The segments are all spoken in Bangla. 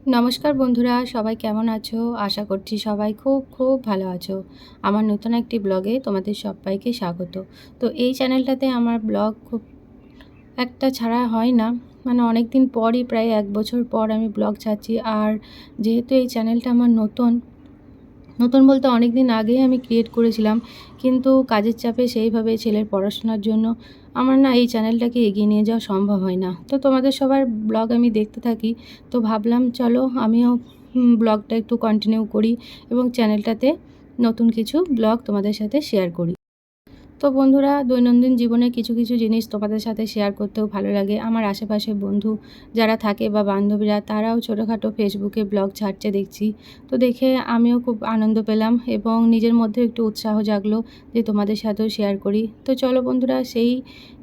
নমস্কার বন্ধুরা, সবাই কেমন আছো? আশা করছি সবাই খুব খুব ভালো আছো। আমার নতুন একটি ব্লগে তোমাদের সবাইকে স্বাগত। তো এই চ্যানেলটাতে আমার ব্লগ খুব একটা ছাড়া হয় না। মানে অনেক দিন পরই, প্রায় ১ বছর পর আমি ব্লগ ছাড়ছি। আর যেহেতু এই চ্যানেলটা আমার নতুন বলতে অনেক দিন আগেই আমি ক্রিয়েট করেছিলাম, কিন্তু কাজের চাপে সেইভাবে ছেলের পড়াশোনার জন্য আমার না এই চ্যানেলটাকে এগিয়ে নিয়ে যাওয়া সম্ভব হয় না। তো তোমাদের সবার ব্লগ আমি দেখতে থাকি, তো ভাবলাম চলো আমিও ব্লগটা একটু কন্টিনিউ করি এবং চ্যানেলটাতে নতুন কিছু ব্লগ তোমাদের সাথে শেয়ার করি। তো বন্ধুরা, দৈনন্দিন জীবনে কিছু কিছু জিনিস তোমাদের সাথে শেয়ার করতেও ভালো লাগে। আমার আশেপাশে বন্ধু যারা থাকে বা বান্ধবীরা, তারাও ছোটোখাটো ফেসবুকে ব্লগ ছাড়ছে দেখছি। তো দেখে আমিও খুব আনন্দ পেলাম এবং নিজের মধ্যে একটু উৎসাহ জাগলো যে তোমাদের সাথেও শেয়ার করি। তো চলো বন্ধুরা, সেই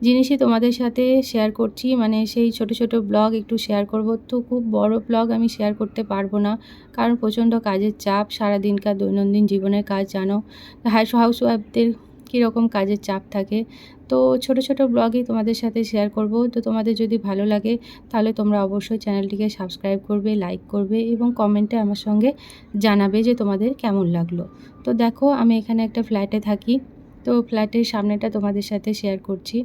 জিনিসই তোমাদের সাথে শেয়ার করছি, মানে সেই ছোট ছোট ব্লগ একটু শেয়ার করব। তো খুব বড় ব্লগ আমি শেয়ার করতে পারবো না, কারণ প্রচণ্ড কাজের চাপ, সারাদিনকার দৈনন্দিন জীবনের কাজ জানো, হাউসওয়াইফদের কীরকম কাজের চাপ থাকে। তো ছোট ছোট ব্লগই তোমাদের সাথে শেয়ার করব। তো তোমাদের যদি ভালো লাগে তাহলে তোমরা অবশ্যই চ্যানেলটিকে সাবস্ক্রাইব করবে, লাইক করবে এবং কমেন্টে আমার সঙ্গে জানাবে যে তোমাদের কেমন লাগলো। তো দেখো, আমি এখানে একটা ফ্ল্যাটে থাকি। তো ফ্ল্যাটের সামনেটা তোমাদের সাথে শেয়ার করছি।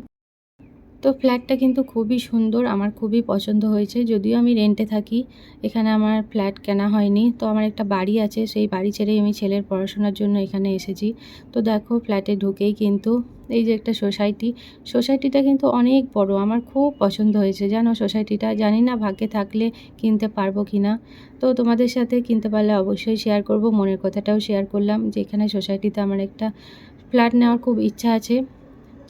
তো ফ্ল্যাটটা কিন্তু খুবই সুন্দর, আমার খুবই পছন্দ হয়েছে। যদিও আমি রেন্টে থাকি, এখানে আমার ফ্ল্যাট কেনা হয়নি। তো আমার একটা বাড়ি আছে, সেই বাড়ি ছেড়েই আমি ছেলের পড়াশোনার জন্য এখানে এসেছি। তো দেখো, ফ্ল্যাটে ঢুকেই কিন্তু এই যে একটা সোসাইটিটা কিন্তু অনেক বড়, আমার খুব পছন্দ হয়েছে জানো সোসাইটিটা। জানি না ভাগ্যে থাকলে কিনতে পারবো কি না। তো তোমাদের সাথে কিনতে পারলে অবশ্যই শেয়ার করব। মনের কথাটাও শেয়ার করলাম যে এখানে সোসাইটিতে আমার একটা ফ্ল্যাট নেওয়ার খুব ইচ্ছা আছে।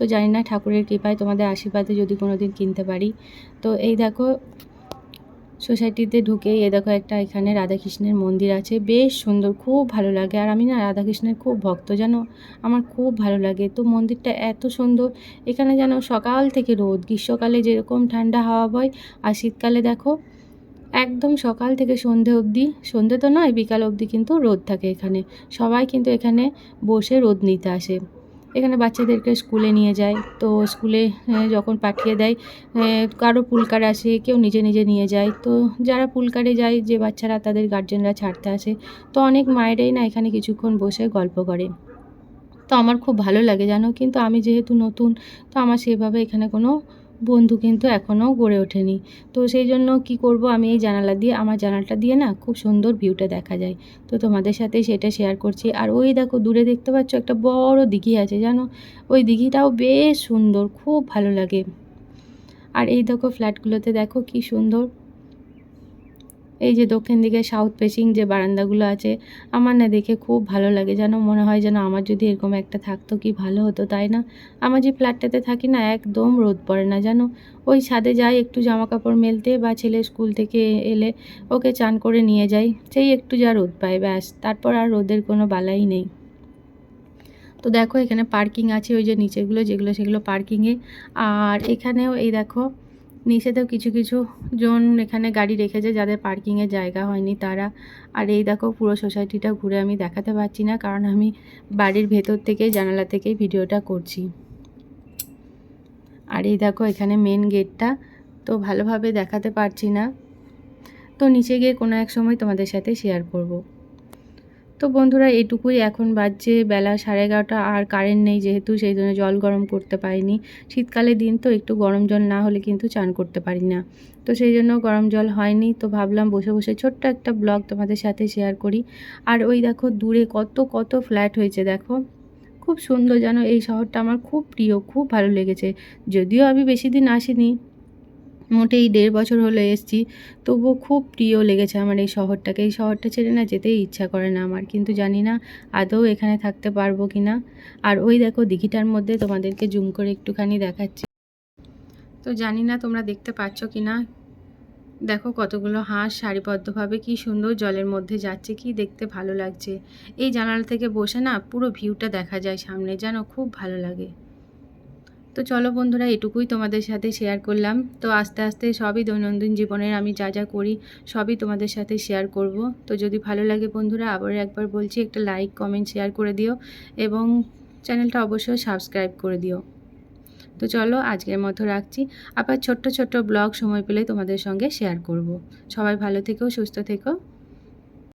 তো জানি না, ঠাকুরের কৃপায় তোমাদের আশীর্বাদে যদি কোনো দিন কিনতে পারি। তো এই দেখো, সোসাইটিতে ঢুকেই এ দেখো একটা এখানে রাধাকৃষ্ণের মন্দির আছে, বেশ সুন্দর, খুব ভালো লাগে। আর আমি না রাধাকৃষ্ণের খুব ভক্ত জানো, আমার খুব ভালো লাগে। তো মন্দিরটা এত সুন্দর। এখানে যেন সকাল থেকে রোদ, গ্রীষ্মকালে যেরকম ঠান্ডা হাওয়া বয়, আর শীতকালে দেখো একদম সকাল থেকে সন্ধে অবধি, সন্ধে তো নয়, বিকাল অবধি কিন্তু রোদ থাকে এখানে। সবাই কিন্তু এখানে বসে রোদ নিতে আসে। এখানে বাচ্চাদেরকে স্কুলে নিয়ে যায়, তো স্কুলে যখন পাঠিয়ে দেয়, কারো পুলকার আসে, কেউ নিজে নিজে নিয়ে যায়। তো যারা পুলকারে যায়, যে বাচ্চারা, তাদের গার্জেনরা ছাড়তে আসে। তো অনেক মায়েরাই না এখানে কিছুক্ষণ বসে গল্প করে। তো আমার খুব ভালো লাগে জানো, কিন্তু আমি যেহেতু নতুন, তো আমার সেভাবে এখানে কোনো বন্ধু কিন্তু এখনও গড়ে ওঠেনি। তো সেই জন্য কি করব, আমি এই জানালা দিয়ে, আমার জানালাটা দিয়ে না খুব সুন্দর ভিউটা দেখা যায়। তো তোমাদের সাথে সেটা শেয়ার করছি। আর ওই দেখো, দূরে দেখতে পাচ্ছ একটা বড় দিঘি আছে জানো, ওই দিঘিটাও বেশ সুন্দর, খুব ভালো লাগে। আর এই দেখো ফ্ল্যাটগুলোতে দেখো কি সুন্দর, এই যে দক্ষিণ দিকে সাউথ ফেসিং যে বারান্দাগুলো আছে, আমার না দেখে খুব ভালো লাগে যেন, মনে হয় যেন আমার যদি এরকম একটা থাকতো কি ভালো হতো, তাই না? আমার যে ফ্ল্যাটটাতে থাকি না, একদম রোদ পড়ে না জানো। ওই ছাদে যাই একটু জামা কাপড় মেলতে, বা ছেলে স্কুল থেকে এলে ওকে চান করে নিয়ে যাই, সেই একটু যা রোদ পাই, ব্যাস, তারপর আর রোদের কোনো বালাই নেই। তো দেখো এখানে পার্কিং আছে, ওই যে নিচেগুলো যেগুলো, সেগুলো পার্কিংয়ে। আর এখানেও এই দেখো, নিচেতেও কিছু কিছু জন এখানে গাড়ি রেখেছে, যাদের পার্কিংয়ের জায়গা হয়নি তারা। আর এই দেখো, পুরো সোসাইটিটা ঘুরে আমি দেখাতে পারছি না, কারণ আমি বাড়ির ভেতর থেকেই, জানালা থেকেই ভিডিওটা করছি। আর এই দেখো এখানে মেন গেটটা, তো ভালোভাবে দেখাতে পারছি না। তো নিচে গিয়ে কোনো এক সময় তোমাদের সাথে শেয়ার করব। তো বন্ধুরা, এটুকুই। এখন বাজছে বেলা 11:30, আর কারেন্ট নেই যেহেতু, সেই জন্য জল গরম করতে পারিনি। শীতকালের দিন তো একটু গরম জল না হলে কিন্তু চান করতে পারি না। তো সেই জন্য গরম জল হয়নি। তো ভাবলাম বসে বসে ছোট্ট একটা ব্লগ তোমাদের সাথে শেয়ার করি। আর ওই দেখো দূরে কত কত ফ্ল্যাট হয়েছে দেখো, খুব সুন্দর জানো। এই শহরটা আমার খুব প্রিয়, খুব ভালো লেগেছে। যদিও আমি বেশি দিন আসিনি, মোটেই 1.5 বছর হলো এসেছি, তবুও খুব প্রিয় লেগেছে আমার এই শহরটাকে। এই শহরটা ছেড়ে না যেতেই ইচ্ছা করে না আমার, কিন্তু জানি না আদৌ এখানে থাকতে পারবো কি না। আর ওই দেখো দিঘিটার মধ্যে তোমাদেরকে জুম করে একটুখানি দেখাচ্ছি, তো জানি না তোমরা দেখতে পাচ্ছ কি না। দেখো কতগুলো হাঁস সারিবদ্ধভাবে কি সুন্দর জলের মধ্যে যাচ্ছে, কি দেখতে ভালো লাগছে। এই জানালা থেকে বসে না পুরো ভিউটা দেখা যায় সামনে, যেন খুব ভালো লাগে। তো চলো বন্ধুরা, এটুকুই তোমাদের সাথে শেয়ার করলাম। তো আস্তে আস্তে সবই দৈনন্দিন জীবনের আমি যা যা করি সবই তোমাদের সাথে শেয়ার করব। তো যদি ভালো লাগে বন্ধুরা, আবার একবার বলছি, একটা লাইক কমেন্ট শেয়ার করে দিও এবং চ্যানেলটা অবশ্যই সাবস্ক্রাইব করে দিও। তো চলো আজকের মতো রাখছি, আবার ছোট্ট ছোট্ট ব্লগ সময় পেলে তোমাদের সঙ্গে শেয়ার করব। সবাই ভালো থেকো, সুস্থ থেকো।